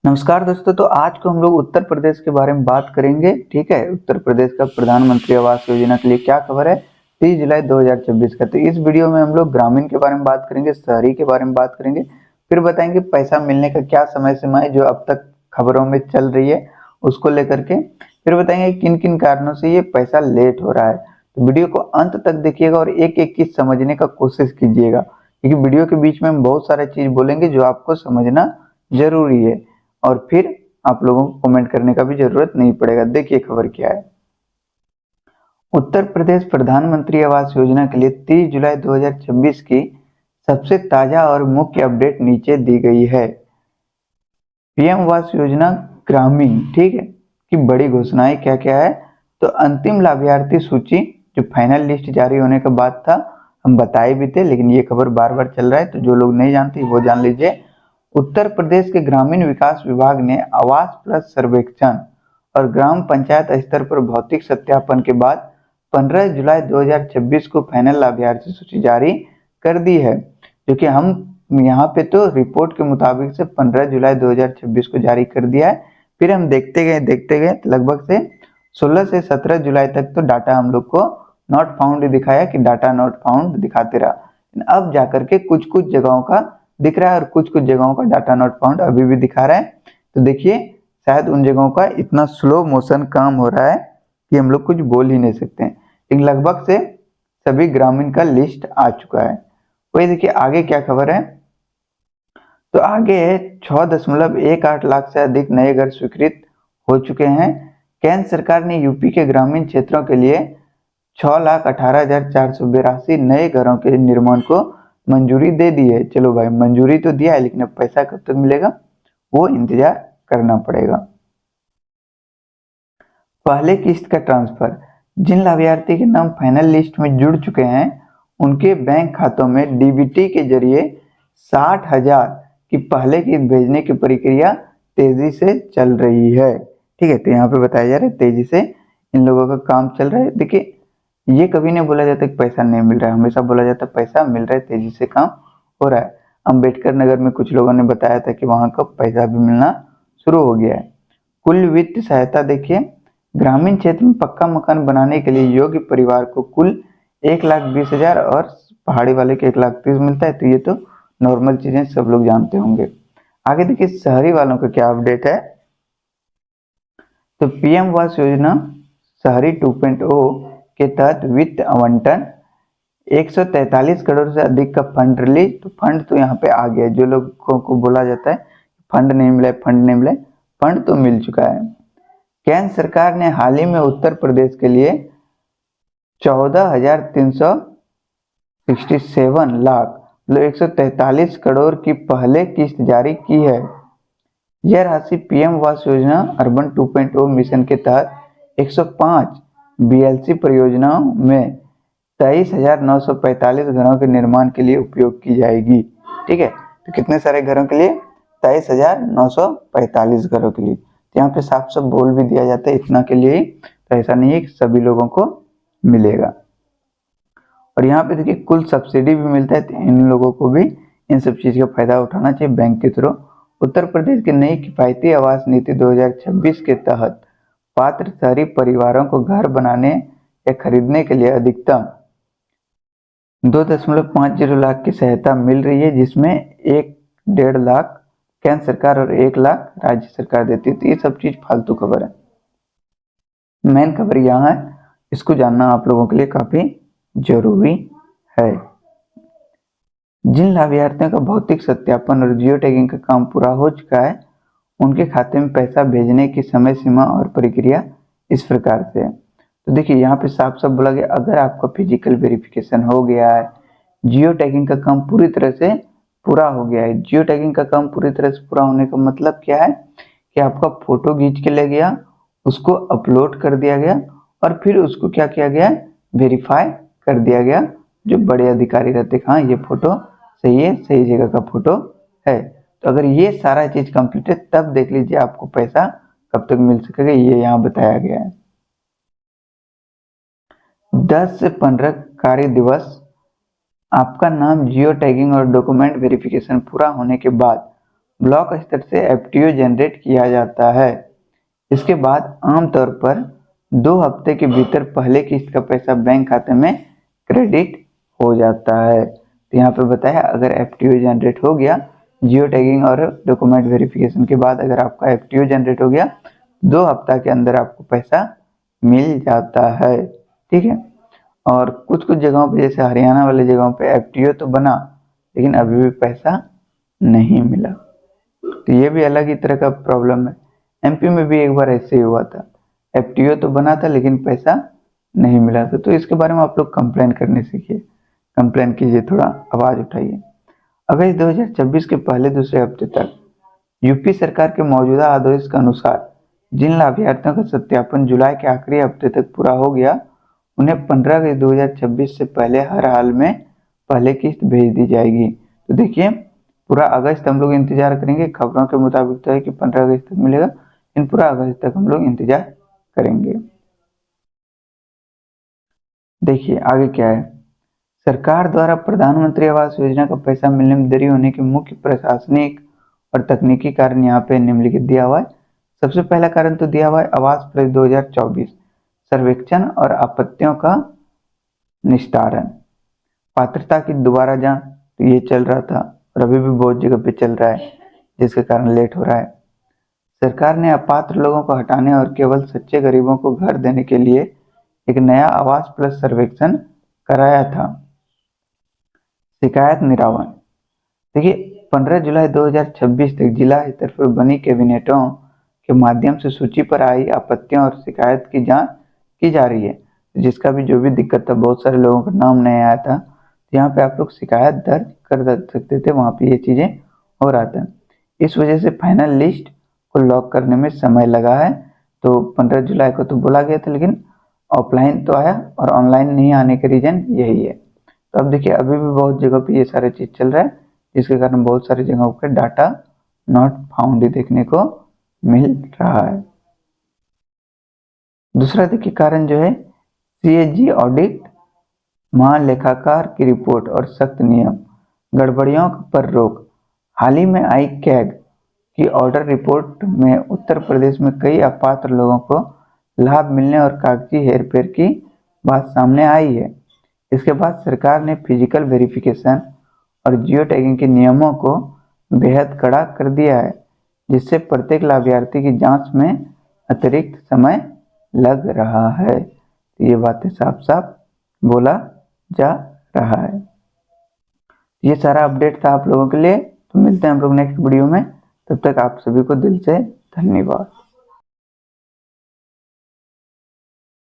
नमस्कार दोस्तों। तो आज को हम लोग उत्तर प्रदेश के बारे में बात करेंगे। ठीक है, उत्तर प्रदेश का प्रधानमंत्री आवास योजना के लिए क्या खबर है 30 जुलाई 2026 का। तो इस वीडियो में हम लोग ग्रामीण के बारे में बात करेंगे, शहरी के बारे में बात करेंगे, फिर बताएंगे पैसा मिलने का क्या समय सीमा है जो अब तक खबरों में चल रही है उसको लेकर के, फिर बताएंगे किन किन कारणों से ये पैसा लेट हो रहा है। तो वीडियो को अंत तक देखिएगा और एक एक चीज समझने का कोशिश कीजिएगा, क्योंकि वीडियो के बीच में हम बहुत सारे चीज बोलेंगे जो आपको समझना जरूरी है और फिर आप लोगों को कमेंट करने का भी जरूरत नहीं पड़ेगा। देखिए खबर क्या है। उत्तर प्रदेश प्रधानमंत्री आवास योजना के लिए 30 जुलाई 2026 की सबसे ताजा और मुख्य अपडेट नीचे दी गई है। पीएम आवास योजना ग्रामीण, ठीक है, की बड़ी घोषणाएं क्या क्या है। तो अंतिम लाभार्थी सूची जो फाइनल लिस्ट जारी होने के बाद था, हम बताए भी थे, लेकिन ये खबर बार बार चल रहा है तो जो लोग नहीं जानते वो जान लीजिए। उत्तर प्रदेश के ग्रामीण विकास विभाग ने आवास प्लस सर्वेक्षण और ग्राम पंचायत स्तर पर भौतिक सत्यापन के बाद 15 जुलाई 2026 को फाइनल लाभार्थी सूची जारी कर दी है, जो कि हम यहाँ पे तो रिपोर्ट के मुताबिक से 15 जुलाई 2026 को जारी कर दिया है। फिर हम देखते गए लगभग से 16 से 17 जुलाई तक तो डाटा हम लोग को नॉट फाउंड दिखाया कि डाटा नॉट फाउंड दिखाते रहा। अब जाकर के कुछ कुछ जगहों का दिख रहा है और कुछ कुछ जगहों का डाटा नॉट फाउंड अभी भी दिखा रहा है। तो देखिए शायद उन जगहों का इतना स्लो मोशन काम हो रहा है कि हम लोग कुछ बोल ही नहीं सकते हैं, लेकिन लगभग से सभी ग्रामीण का लिस्ट आ चुका है। वही देखिए आगे क्या खबर है। तो आगे है 6.18 लाख से अधिक नए घर स्वीकृत हो चुके हैं। केंद्र सरकार ने यूपी के ग्रामीण क्षेत्रों के लिए 6,18,482 नए घरों के निर्माण को मंजूरी दे दी है। चलो भाई, मंजूरी तो दिया है, लेकिन अब पैसा कब तक मिलेगा वो इंतजार करना पड़ेगा। पहले किस्त का ट्रांसफर, जिन लाभार्थी के नाम फाइनल लिस्ट में जुड़ चुके हैं उनके बैंक खातों में डीबीटी के जरिए 60,000 की पहले किस्त भेजने की प्रक्रिया तेजी से चल रही है। ठीक है, तो यहाँ पे बताया जा रहा है तेजी से इन लोगों का काम चल रहा है। देखिए ये कभी नहीं बोला जाता कि पैसा नहीं मिल रहा है, हमेशा बोला जाता है पैसा मिल रहा है, तेजी से काम हो रहा है। अम्बेडकर नगर में कुछ लोगों ने बताया था कि वहां का पैसा भी मिलना शुरू हो गया है। कुल वित्त सहायता देखिए, ग्रामीण क्षेत्र में पक्का मकान बनाने के लिए योग्य परिवार को कुल 1,20,000 और पहाड़ी वाले के 1,30,000 मिलता है। तो ये तो नॉर्मल चीजें सब लोग जानते होंगे। आगे देखिए शहरी वालों का क्या अपडेट है। तो पीएम आवास योजना शहरी 2.0 के तहत वित्त आवंटन 143 करोड़ से अधिक का फंड रिलीज। तो फंड तो यहाँ पे आ गया, जो लोगों को बोला जाता है फंड नहीं मिला, फंड नहीं मिला, फंड तो मिल चुका है। केंद्र सरकार ने हाल ही में उत्तर प्रदेश के लिए 14,367 लाख मतलब 143 करोड़ की पहले किस्त जारी की है। यह राशि PM Awas Yojana urban 2.0 mission के तहत 105 बीएलसी परियोजनाओं में 23,945 घरों के निर्माण के लिए उपयोग की जाएगी। ठीक है, तो कितने सारे घरों के लिए? 23,945 घरों के लिए। तो यहाँ पे साफ साफ बोल भी दिया जाता है इतना के लिए ही, तो ऐसा नहीं है कि सभी लोगों को मिलेगा। और यहाँ पे देखिए कुल सब्सिडी भी मिलता है, तो इन लोगों को भी इन सब चीज का फायदा उठाना चाहिए बैंक के थ्रू। उत्तर प्रदेश की नई किफायती आवास नीति 2026 के तहत पात्र शहरी परिवारों को घर बनाने या खरीदने के लिए अधिकतम 2.50 लाख की सहायता मिल रही है, जिसमें 1.5 लाख केंद्र सरकार और 1 लाख राज्य सरकार देती है। तो ये सब चीज फालतू खबर है, मेन खबर यहाँ है, इसको जानना आप लोगों के लिए काफी जरूरी है। जिन लाभार्थियों का भौतिक सत्यापन और जियो टैगिंग का काम पूरा हो चुका है उनके खाते में पैसा भेजने की समय सीमा और प्रक्रिया इस प्रकार से है। तो देखिए यहाँ पे साफ साफ बोला गया, अगर आपका फिजिकल वेरिफिकेशन हो गया है, जियो टैगिंग का काम पूरी तरह से पूरा हो गया है। जियो टैगिंग का काम पूरी तरह से पूरा होने का मतलब क्या है कि आपका फोटो खींच के ले गया, उसको अपलोड कर दिया गया और फिर उसको क्या किया गया, वेरीफाई कर दिया गया। जो बड़े अधिकारी रहते हाँ ये फोटो सही है, सही जगह का फोटो है। तो अगर ये सारा चीज कंप्लीट है तब देख लीजिए आपको पैसा कब तक मिल सकेगा, ये यहाँ बताया गया है। 10 से 15 कार्य दिवस आपका नाम जियो टैगिंग और डॉक्यूमेंट वेरिफिकेशन पूरा होने के बाद ब्लॉक स्तर से एफटीओ जनरेट किया जाता है। इसके बाद आमतौर पर 2 हफ्ते के भीतर पहले किस्त का पैसा बैंक खाते में क्रेडिट हो जाता है। तो यहाँ पे बताया अगर एफटीओ जनरेट हो गया, जियो टैगिंग और डॉक्यूमेंट वेरिफिकेशन के बाद अगर आपका एफटीओ जनरेट हो गया, 2 हफ्ता के अंदर आपको पैसा मिल जाता है। ठीक है। और कुछ कुछ जगहों पे जैसे हरियाणा वाले जगहों पे एफटीओ तो बना लेकिन अभी भी पैसा नहीं मिला, तो ये भी अलग ही तरह का प्रॉब्लम है। एमपी में भी एक बार ऐसे ही हुआ था, एफटीओ तो बना था लेकिन पैसा नहीं मिला था। तो इसके बारे में आप लोग कंप्लेन करने सीखिए, कंप्लेन कीजिए, थोड़ा आवाज उठाइए। अगस्त 2026 के पहले दूसरे हफ्ते तक यूपी सरकार के मौजूदा आदेश के अनुसार जिन लाभार्थियों का सत्यापन जुलाई के आखिरी हफ्ते तक पूरा हो गया, उन्हें 15 अगस्त 2026 से पहले हर हाल में पहले किस्त भेज दी जाएगी। तो देखिए पूरा अगस्त हम लोग इंतजार करेंगे, खबरों के मुताबिक तो है कि 15 अगस्त तक मिलेगा, लेकिन पूरा अगस्त तक हम लोग इंतजार करेंगे। देखिए आगे क्या है। सरकार द्वारा प्रधानमंत्री आवास योजना का पैसा मिलने में देरी होने के मुख्य प्रशासनिक और तकनीकी कारण यहाँ पे निम्नलिखित दिया हुआ है। सबसे पहला कारण तो दिया हुआ है आवास प्लस 2024 सर्वेक्षण और आपत्तियों का निस्तारण, पात्रता की दोबारा जांच, तो ये चल रहा था और अभी भी बहुत जगह पे चल रहा है जिसके कारण लेट हो रहा है। सरकार ने अपात्र लोगों को हटाने और केवल सच्चे गरीबों को घर देने के लिए एक नया आवास प्लस सर्वेक्षण कराया था। शिकायत निरावन, देखिए 15 जुलाई 2026 तक जिला स्तर पर बनी कैबिनेटों के माध्यम से सूची पर आई आपत्तियों और शिकायत की जांच की जा रही है। जिसका भी जो भी दिक्कत था, बहुत सारे लोगों का नाम नहीं आया था, तो यहाँ पे आप लोग शिकायत दर्ज कर सकते थे, वहाँ पे ये चीजें हो रहा था। इस वजह से फाइनल लिस्ट को लॉक करने में समय लगा है। तो 15 जुलाई को तो बोला गया था लेकिन ऑफलाइन तो आया और ऑनलाइन नहीं आने का रीजन यही है। तो अब देखिए अभी भी बहुत जगह पे ये सारे चीज चल रहा है, जिसके कारण बहुत सारी जगहों पर डाटा नॉट फाउंड देखने को मिल रहा है। दूसरा देखिए कारण जो है सीएजी ऑडिट, महालेखाकार की रिपोर्ट और सख्त नियम, गड़बड़ियों पर रोक। हाल ही में आई कैग की ऑर्डर रिपोर्ट में उत्तर प्रदेश में कई अपात्र लोगों को लाभ मिलने और कागजी हेरफेर की बात सामने आई है। इसके बाद सरकार ने फिजिकल वेरिफिकेशन और जियो टैगिंग के नियमों को बेहद कड़ा कर दिया है, जिससे प्रत्येक लाभार्थी की जांच में अतिरिक्त समय लग रहा है। तो ये बातें साफ साफ बोला जा रहा है। ये सारा अपडेट था आप लोगों के लिए। तो मिलते हैं हम लोग नेक्स्ट वीडियो में, तब तक आप सभी को दिल से धन्यवाद।